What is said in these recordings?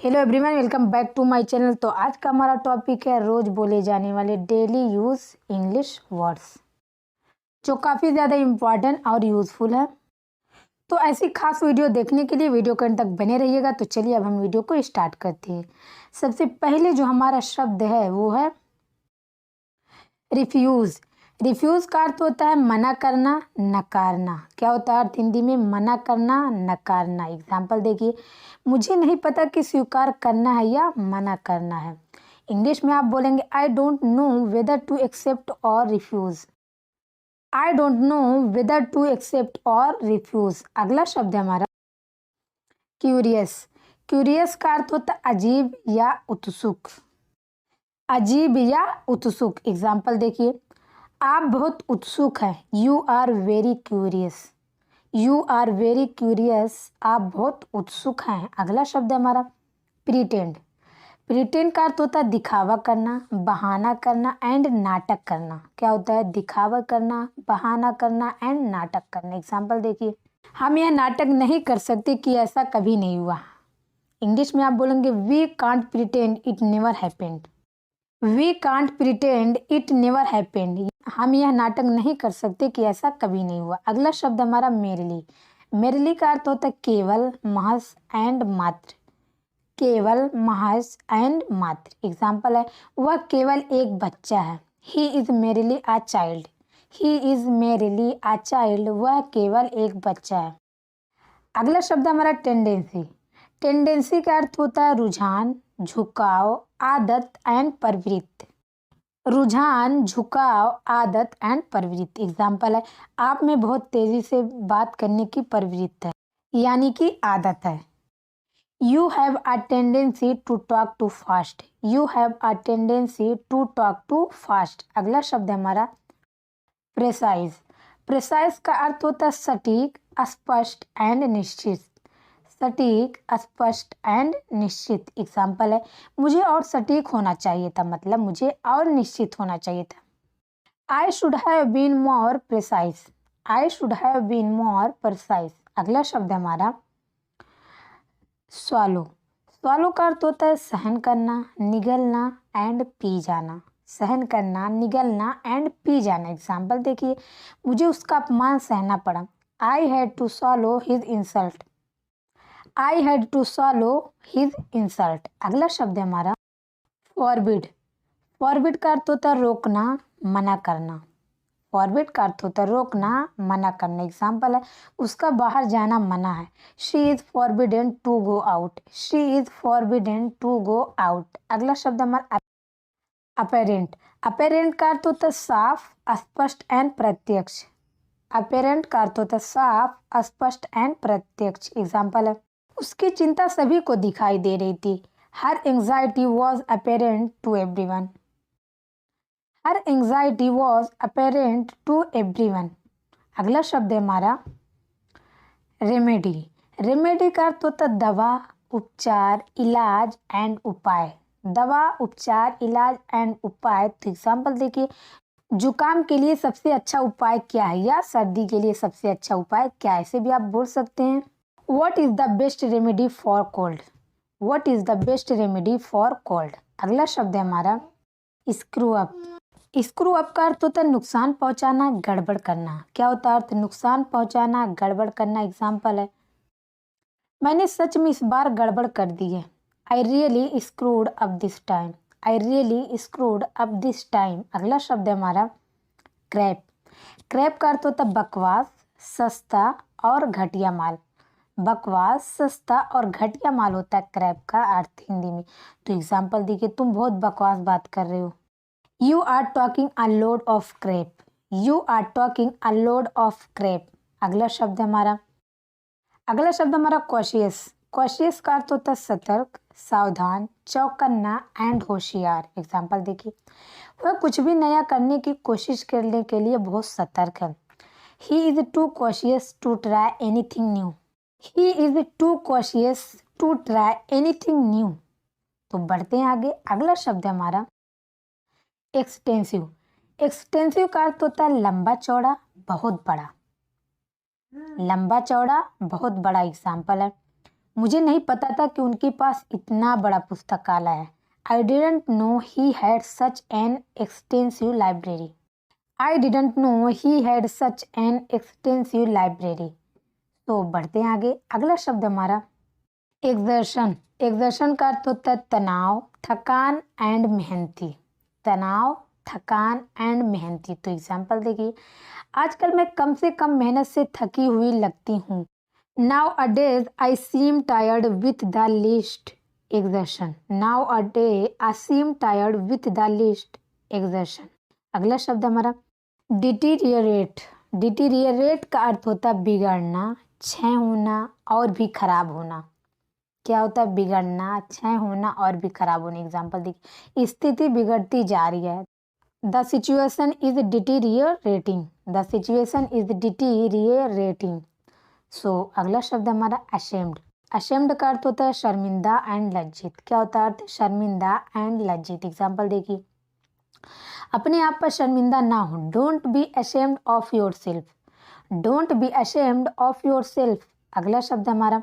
Hello everyone, welcome back to my channel. तो आज का हमारा टॉपिक है रोज बोले जाने वाले डेली यूज इंग्लिश वर्ड्स, जो काफ़ी ज़्यादा इम्पॉर्टेंट और यूज़फुल है। तो ऐसी खास वीडियो देखने के लिए वीडियो के अंत तक बने रहिएगा। तो चलिए अब हम वीडियो को स्टार्ट करते हैं। सबसे पहले जो हमारा शब्द है वो है रिफ्यूज़। रिफ्यूज़ का अर्थ होता है मना करना, नकारना। क्या होता है अर्थ हिंदी में? मना करना, नकारना। एग्जाम्पल देखिए, मुझे नहीं पता कि स्वीकार करना है या मना करना है। इंग्लिश में आप बोलेंगे I don't know whether to accept or refuse. I don't know whether to accept or refuse. अगला शब्द है हमारा क्यूरियस। क्यूरियस का अर्थ होता है अजीब या उत्सुक। अजीब या उत्सुक। एग्जाम्पल देखिए, आप बहुत उत्सुक हैं। You are very curious. You are very curious. आप बहुत उत्सुक हैं। अगला शब्द है हमारा प्रिटेंड। प्रिटेंड का अर्थ होता है दिखावा करना, बहाना करना एंड नाटक करना। क्या होता है? दिखावा करना, बहाना करना एंड नाटक करना। एग्जाम्पल देखिए, हम यह नाटक नहीं कर सकते कि ऐसा कभी नहीं हुआ। इंग्लिश में आप बोलेंगे we can't pretend it never happened. We can't pretend it never happened. हम यह नाटक नहीं कर सकते कि ऐसा कभी नहीं हुआ। अगला शब्द हमारा मेरली। मेरली का अर्थ होता है केवल, महज एंड मात्र। केवल, महज एंड मात्र। एग्जाम्पल है, वह केवल एक बच्चा है। He is merely a child. He is merely a child. वह केवल एक बच्चा है। अगला शब्द हमारा टेंडेंसी। टेंडेंसी का अर्थ होता है रुझान, झुकाव, आदत एंड प्रवृत्ति। रुझान, झुकाव, आदत एंड प्रवृत्ति। एग्जाम्पल है, आप में बहुत तेजी से बात करने की प्रवृत्ति है, यानी कि आदत है। You have a tendency to talk too fast. You have a tendency to talk too fast. अगला शब्द है हमारा प्रेसाइज। प्रेसाइज का अर्थ होता है सटीक, स्पष्ट एंड निश्चित। सटीक, स्पष्ट एंड निश्चित। एग्जाम्पल है, मुझे और सटीक होना चाहिए था, मतलब मुझे और निश्चित होना चाहिए था। I should have been more precise. I should have been more precise. अगला शब्द है हमारा स्वालो। स्वालो का अर्थ होता है सहन करना, निगलना एंड पी जाना। सहन करना, निगलना एंड पी जाना। एग्जाम्पल देखिए, मुझे उसका अपमान सहना पड़ा। I had to swallow his insult. I had to swallow his insult. अगला शब्द है हमारा फॉरबिड। फॉरबिड का अर्थ होता है रोकना, मना करना। फॉरबिड का अर्थ होता है रोकना, मना करना। एग्जाम्पल है, उसका बाहर जाना मना है। She is forbidden to go out. She is forbidden to go out. अगला शब्द हमारा अपेरेंट। अपेरेंट का अर्थ होता है साफ, स्पष्ट एंड प्रत्यक्ष। अपेरेंट का अर्थ होता है साफ, स्पष्ट एंड प्रत्यक्ष। एग्जाम्पल है, उसकी चिंता सभी को दिखाई दे रही थी। Her anxiety was apparent to everyone. Her anxiety was apparent to everyone. अगला शब्द है हमारा रेमेडी। रेमेडी का अर्थ होता है दवा, उपचार, इलाज एंड उपाय। दवा, उपचार, इलाज एंड उपाय। तो एग्जाम्पल देखिए, जुकाम के लिए सबसे अच्छा उपाय क्या है, या सर्दी के लिए सबसे अच्छा उपाय क्या है, ऐसे भी आप बोल सकते हैं। What is the best remedy for cold? What is the best remedy for cold? अगला शब्द है हमारा स्क्रू अप। स्क्रू अप का अर्थ होता है नुकसान पहुंचाना, गड़बड़ करना। क्या होता है अर्थ? नुकसान पहुंचाना, गड़बड़ करना। एग्जाम्पल है, मैंने सच में इस बार गड़बड़ कर दी है। I really screwed up this time. I really screwed up this time. अगला शब्द है हमारा क्रैप। क्रैप का अर्थ होता है बकवास, सस्ता और घटिया माल। बकवास, सस्ता और घटिया माल होता है क्रैप का अर्थ हिंदी में। तो एग्जाम्पल देखिए, तुम बहुत बकवास बात कर रहे हो। You are talking a load of crap. You are talking a load of crap. अगला शब्द हमारा कॉशियस। कॉशियस का अर्थ होता है सतर्क, सावधान, चौकन्ना एंड होशियार। एग्जाम्पल देखिए, वह कुछ भी नया करने की कोशिश करने के लिए बहुत सतर्क है। He is too cautious to try anything new. He is too cautious to try anything new। तो बढ़ते हैं आगे। अगला शब्द है हमारा एक्सटेंसिव। एक्सटेंसिव का अर्थ होता है लंबा चौड़ा, बहुत बड़ा। लंबा चौड़ा, बहुत बड़ा। एग्जाम्पल है, मुझे नहीं पता था कि उनके पास इतना बड़ा पुस्तकालय है। I didn't know he had such an extensive library. I didn't know he had such an extensive library. तो बढ़ते हैं आगे। अगला शब्द हमारा एग्जर्शन। एग्जर्शन का अर्थ होता है तनाव, थकान एंड मेहनती। तनाव, थकान एंड मेहनती। तो एग्जाम्पल देखिए, आजकल मैं कम से कम मेहनत से थकी हुई लगती हूँ। Nowadays I seem tired with the least exertion. Nowadays I seem tired with the least exertion. अगला शब्द हमारा डिटीरियरेट। डिटीरियरेट का अर्थ होता है बिगड़ना, क्षय होना और भी खराब होना। क्या होता है? बिगड़ना, क्षय होना और भी खराब होना। एग्जाम्पल देखिए, स्थिति बिगड़ती जा रही है। The situation is deteriorating. The situation is deteriorating. So अगला शब्द हमारा अशेम्ड। अशेम्ड का अर्थ होता है शर्मिंदा एंड लज्जित। क्या होता है अर्थ? शर्मिंदा एंड लज्जित। एग्जाम्पल देखिए, अपने आप पर शर्मिंदा ना हो। Don't be ashamed of your self. Don't be ashamed of your self. अगला शब्द हमारा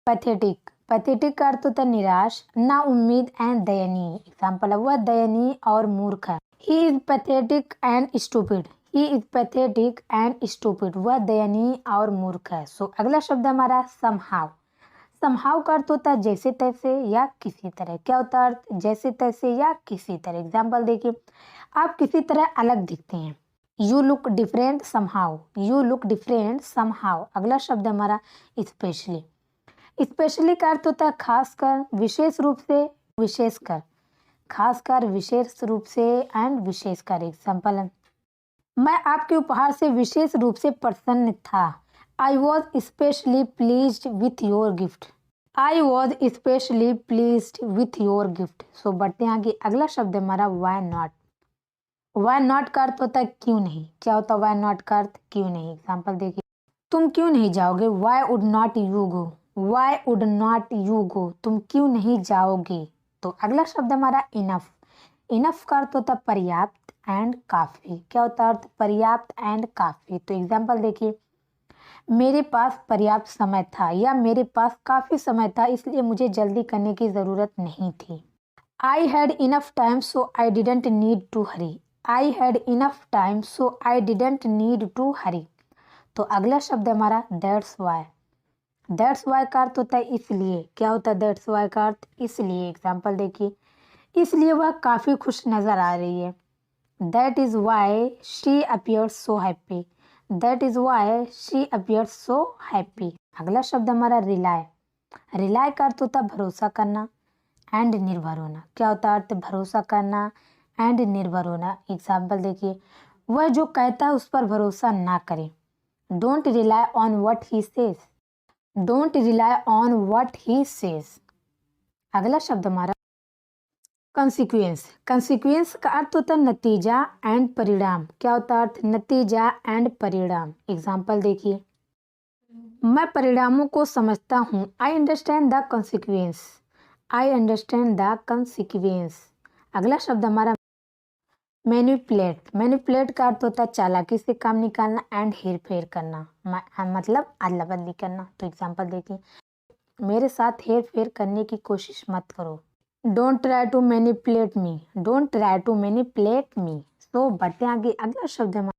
पैथेटिक। पैथेटिक का अर्थ होता है निराश, ना उम्मीद एंड दयनीय। एग्जाम्पल है वह दयनीय और मूर्ख है। He is pathetic and stupid. He is pathetic and stupid. वह दयनीय और मूर्ख है। सो अगला शब्द हमारा समहाउ। समहाउ का अर्थ होता है जैसे तैसे या किसी तरह। क्या होता है अर्थ? जैसे तैसे या किसी तरह। एग्जाम्पल देखिए, आप किसी तरह अलग दिखते हैं। You look different somehow. You look different somehow. अगला शब्द हमारा स्पेशली। स्पेशली का अर्थ होता है खासकर, विशेष रूप से, विशेषकर। खासकर, विशेष रूप से एंड विशेषकर। एग्जाम्पल है, मैं आपके उपहार से विशेष रूप से प्रसन्न था। I was specially pleased with your gift. I was specially pleased with your gift. So बढ़ते हैं आगे। अगला शब्द हमारा वाई नॉट। वाई नॉट का अर्थ होता है क्यों नहीं। क्या होता है वाई नॉट का अर्थ? क्यों नहीं। एग्जाम्पल देखिए, तुम क्यों नहीं जाओगे? Why would not you go. Why would not you go. तुम क्यों नहीं जाओगे? तो अगला शब्द हमारा इनफ। इनफ का अर्थ होता है पर्याप्त एंड काफी। क्या होता है अर्थ? पर्याप्त एंड काफी। तो एग्जाम्पल देखिए, मेरे पास पर्याप्त समय था या मेरे पास काफी समय था, इसलिए मुझे जल्दी करने की जरूरत नहीं थी। I had enough time so I didn't need to hurry. I had enough time so I didn't need to hurry. तो अगला शब्द हमारा दैट्स वाई। दैट्स वाई का अर्थ होता है इसलिए। क्या होता है दैट्स वाई का अर्थ? इसलिए। एग्जाम्पल देखिए, इसलिए वह काफी खुश नजर आ रही है। That is why she appears so happy. That is why she appears so happy. अगला शब्द हमारा रिलाय। रिलाय का अर्थ होता है भरोसा करना एंड निर्भर होना। क्या होता है अर्थ? भरोसा करना एंड निर्भर होना। एग्जाम्पल देखिए, वह जो कहता है उस पर भरोसा ना करें। Don't rely on what he says. Don't rely on what he says. अगला शब्द हमारा कंसिक्वेंस। कंसिक्वेंस का अर्थ होता है नतीजा एंड परिणाम। क्या होता है अर्थ? नतीजा एंड परिणाम। एग्जाम्पल देखिए, मैं परिणामों को समझता हूँ। I understand the consequence. I understand the consequence. अगला शब्द हमारा मैनिपुलेट। मैनिपुलेट का अर्थ होता है चालाकी से काम निकालना एंड हेर फेर करना, मतलब अदला बदली करना। तो एग्जाम्पल देखिए, मेरे साथ हेर फेर करने की कोशिश मत करो। Don't try to manipulate me. Don't try to manipulate me. तो बढ़ते आगे। अगला शब्द है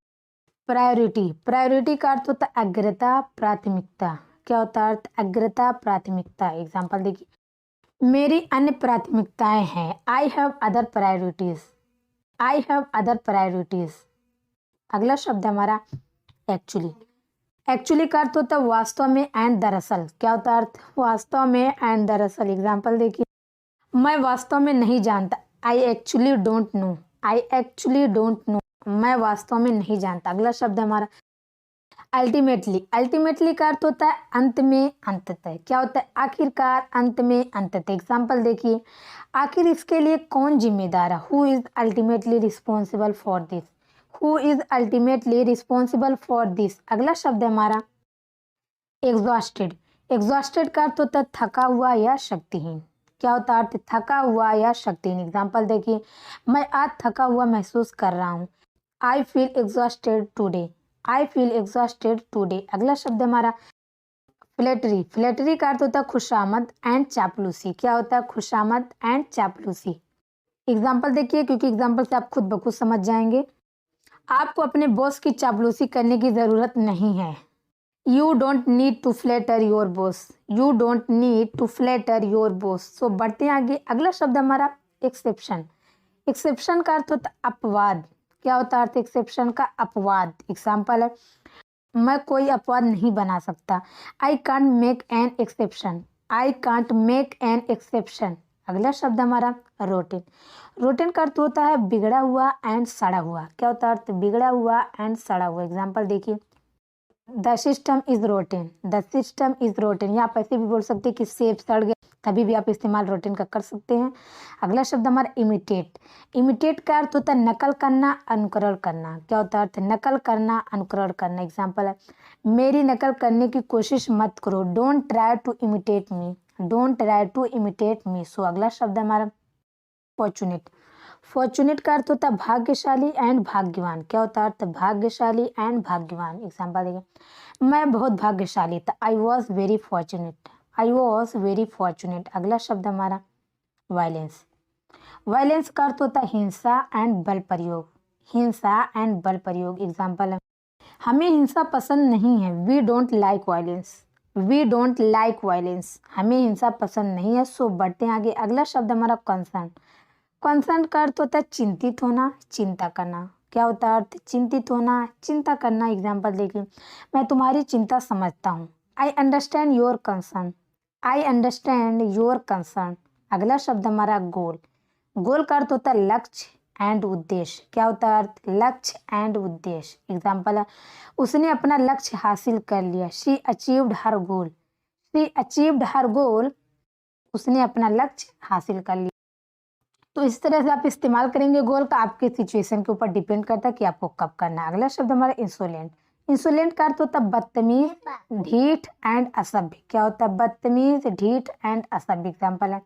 प्रायोरिटी। प्रायोरिटी का अर्थ होता है अग्रता, प्राथमिकता। क्या होता है अर्थ? अग्रता, प्राथमिकता। एग्जाम्पल देखिए, मेरी अन्य प्राथमिकताएं हैं। I have other priorities. I have other priorities. अगला शब्द हमारा एक्चुअली। एक्चुअली का अर्थ होता है वास्तव में एंड दरअसल। क्या होता है अर्थ? वास्तव में एंड दरअसल। एग्जाम्पल देखिए, मैं वास्तव में नहीं जानता। I actually don't know. I actually don't know. मैं वास्तव में नहीं जानता। अगला शब्द हमारा अल्टीमेटली। अल्टीमेटली का अर्थ होता है अंत में, अंततः। क्या होता है? आखिरकार, अंत में, अंततः। एग्जाम्पल देखिए, आखिर इसके लिए कौन जिम्मेदार है? Who is ultimately responsible for this. Who is ultimately responsible for this. अगला शब्द है हमारा एग्जॉस्टेड। एग्जॉस्टेड का अर्थ होता है थका हुआ या शक्तिहीन। क्या होता है अर्थ? थका हुआ या शक्तिहीन। एग्जाम्पल देखिए, मैं आज थका हुआ महसूस कर रहा हूँ। I feel exhausted today. I feel exhausted today. अगला शब्द हमारा फ्लैटरी, फ्लैटरी का अर्थ होता है खुशामद एंड चापलूसी। क्या होता है? खुशामद एंड चापलूसी। एग्जाम्पल देखिए, क्योंकि एग्जाम्पल से आप खुद ब खुद समझ जाएंगे। आपको अपने बॉस की चापलूसी करने की जरूरत नहीं है। You don't need to flatter your boss, you don't need to flatter your boss. So बढ़ते हैं आगे। अगला शब्द हमारा एक्सेप्शन। एक्सेप्शन का अर्थ होता है अपवाद। क्या होता है अर्थ एक्सेप्शन का? अपवाद। एग्जाम्पल है, मैं कोई अपवाद नहीं बना सकता। I can't make an exception, I can't make an exception. अगला शब्द हमारा रोटेन। रोटेन का अर्थ होता है बिगड़ा हुआ एंड सड़ा हुआ। क्या होता है अर्थ? बिगड़ा हुआ एंड सड़ा हुआ। एग्जाम्पल देखिए, the system is rotten, the system is rotten. या आप ऐसे भी बोल सकते हैं कि सेब सड़ गया, तभी भी आप इस्तेमाल रोटेन का कर सकते हैं। अगला शब्द हमारा इमिटेट। इमिटेट का अर्थ होता है नकल करना, अनुकरण करना। क्या होता है अर्थ? नकल करना, अनुकरण करना। एग्जाम्पल है, मेरी नकल करने की कोशिश मत करो। Don't try to imitate me, don't try to imitate me. So अगला शब्द हमारा फॉर्चुनेट। फॉर्चुनेट का अर्थ होता है भाग्यशाली एंड भाग्यवान। क्या होता है अर्थ? भाग्यशाली एंड भाग्यवान। एग्जाम्पल देखिए, मैं बहुत भाग्यशाली था। I was very fortunate, I was very fortunate. अगला शब्द हमारा वायलेंस। वायलेंस का अर्थ होता है हिंसा एंड बल प्रयोग, हिंसा एंड बल प्रयोग। एग्जाम्पल है, हमें हिंसा पसंद नहीं है। We don't like violence, we don't like violence. हमें हिंसा पसंद नहीं है। सो बढ़ते हैं आगे। अगला शब्द हमारा कंसर्न। कंसर्न का अर्थ होता है चिंतित होना, चिंता करना। क्या होता है अर्थ? चिंतित होना, चिंता करना। एग्जाम्पल देखिए, मैं तुम्हारी चिंता समझता हूँ। I understand your concern, I understand your concern. अगला शब्द हमारा गोल। गोल का अर्थ होता है लक्ष्य एंड उद्देश्य। क्या होता है अर्थ? लक्ष्य एंड उद्देश्य। एग्जाम्पल है, उसने अपना लक्ष्य हासिल कर लिया। She achieved her goal, she achieved her goal. उसने अपना लक्ष्य हासिल कर लिया। तो इस तरह से आप इस्तेमाल करेंगे गोल का। आपके सिचुएशन के ऊपर डिपेंड करता है कि आपको कब करना है। अगला शब्द हमारा इंसोलेंट। इंसोलेंट का अर्थ होता है बदतमीज, ढीठ एंड असभ्य। क्या होता है? बदतमीज, ढीठ एंड असभ्य। एग्जाम्पल है,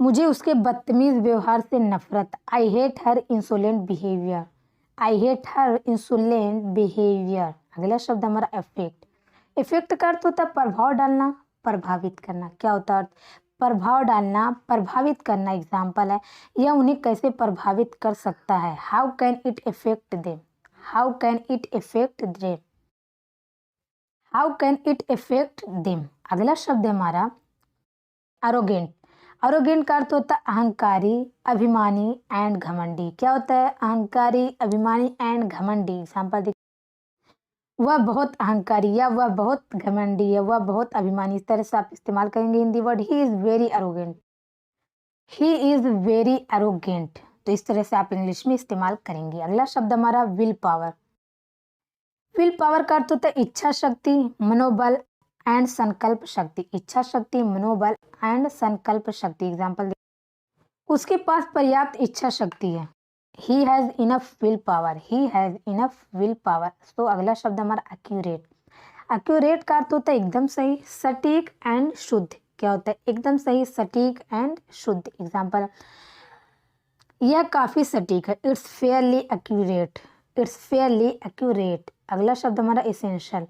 मुझे उसके बदतमीज व्यवहार से नफरत। I hate her insolent behaviour, I hate her insolent behaviour. अगला शब्द हमारा इफेक्ट। इफेक्ट का अर्थ होता है प्रभाव डालना, प्रभावित करना। क्या होता है अर्थ? प्रभाव डालना, प्रभावित करना। एग्जाम्पल है, यह उन्हें कैसे प्रभावित कर सकता है। How can it effect them, how can it effect them, how can it effect them. अगला शब्द है हमारा अरोगेंट। अरोगेंट का अर्थ होता है अहंकारी, अभिमानी एंड घमंडी। क्या होता है? अहंकारी, अभिमानी एंड घमंडी। एग्जाम्पल, वह बहुत अहंकारी या वह बहुत घमंडी है, वह बहुत अभिमानी। इस तरह से आप इस्तेमाल करेंगे Hindi word. He is very arrogant, he is very arrogant. तो इस तरह से आप इंग्लिश में इस्तेमाल करेंगे। अगला शब्द हमारा विल पावर। विल पावर का अर्थ होता है इच्छा शक्ति, मनोबल एंड संकल्प शक्ति। इच्छा शक्ति, मनोबल एंड संकल्प शक्ति। एग्जाम्पल, उसके पास पर्याप्त इच्छा शक्ति है। He has enough will power, he has enough will power. तो अगला शब्द हमारा एक्यूरेट। एक्यूरेट का अर्थ होता है एकदम सही, सटीक एंड शुद्ध। क्या होता है? एकदम सही, सटीक एंड शुद्ध। एग्जाम्पल, यह काफी सटीक है। It's Fairlie accurate, it's Fairlie accurate. अगला शब्द हमारा एसेंशियल।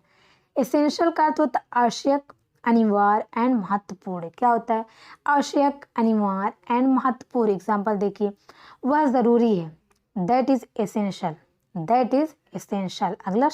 एसेंशियल का अर्थ होता है आवश्यक, अनिवार्य एंड महत्वपूर्ण। क्या होता है? आवश्यक, अनिवार्य एंड महत्वपूर्ण। एग्जाम्पल देखिए, वह जरूरी है। That is essential, that is essential. अगला